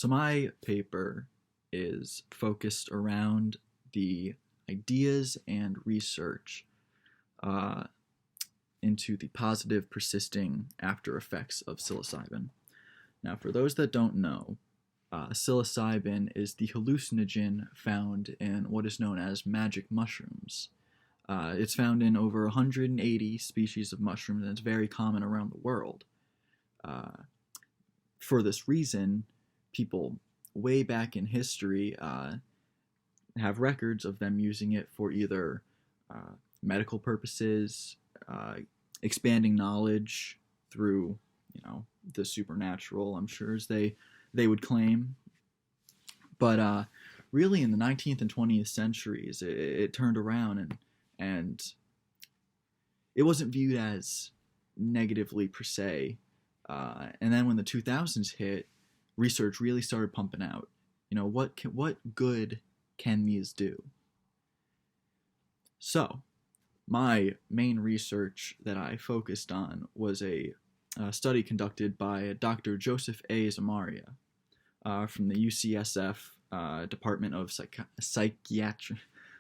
So my paper is focused around the ideas and research uh, into the positive persisting after effects of psilocybin. Now, for those that don't know, psilocybin is the hallucinogen found in what is known as magic mushrooms. It's found in over 180 species of mushrooms, and it's very common around the world. Uh, for this reason, people way back in history have records of them using it for either medical purposes, uh, expanding knowledge through, the supernatural, I'm sure, as they would claim. But really, in the 19th and 20th centuries, it turned around and it wasn't viewed as negatively per se. And then when the 2000s hit, research really started pumping out. What good can these do? So, my main research that I focused on was a study conducted by Dr. Joseph A. Zamaria from the UCSF Department of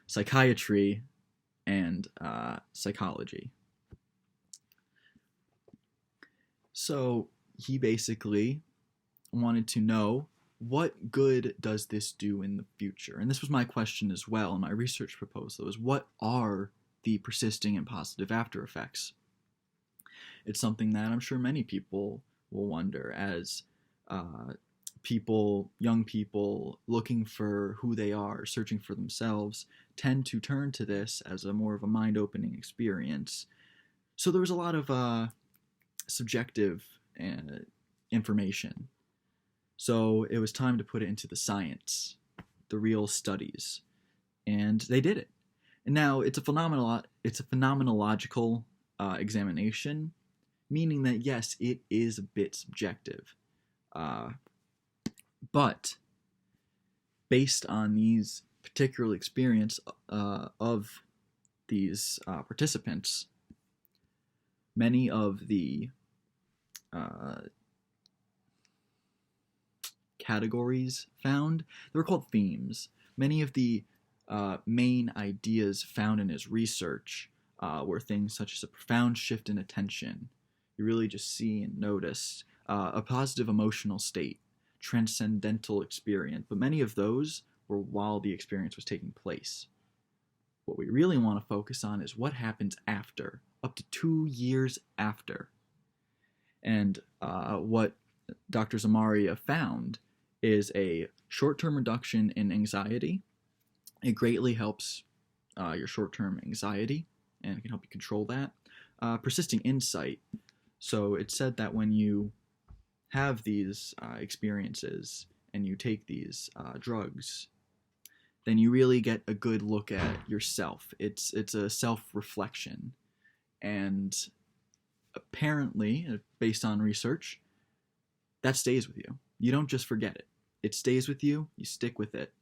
Psychiatry and Psychology. So he basically wanted to know, what good does this do in the future? And this was my question as well in my research proposal, is what are the persisting and positive after effects? It's something that I'm sure many people will wonder as young people looking for who they are, searching for themselves, tend to turn to this as a more of a mind-opening experience. So there was a lot of subjective information. So it was time to put it into the science, the real studies, and they did it. And now it's a phenomenological examination, meaning that yes, it is a bit subjective, but based on these particular experience of these participants, many of the categories found, they were called themes. Many of the main ideas found in his research were things such as a profound shift in attention. You really just see and notice a positive emotional state, transcendental experience. But many of those were while the experience was taking place. What we really want to focus on is what happens after, up to 2 years after. And what Dr. Zamaria found is a short-term reduction in anxiety. It greatly helps your short-term anxiety and can help you control that. Persisting insight. So it said that when you have these experiences and you take these drugs, then you really get a good look at yourself. It's a self-reflection. And apparently, based on research, that stays with you. You don't just forget it. It stays with you. You stick with it.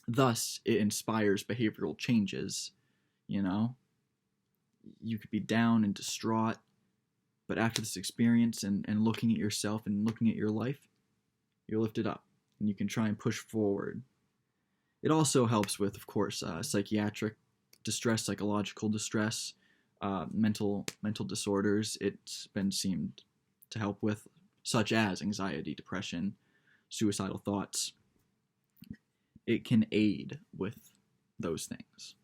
Thus, it inspires behavioral changes. You could be down and distraught, but after this experience and looking at yourself and looking at your life, you're lifted up and you can try and push forward. It also helps with, of course, psychiatric distress, psychological distress, mental disorders. It's been seemed to help with, such as anxiety, depression, suicidal thoughts. It can aid with those things.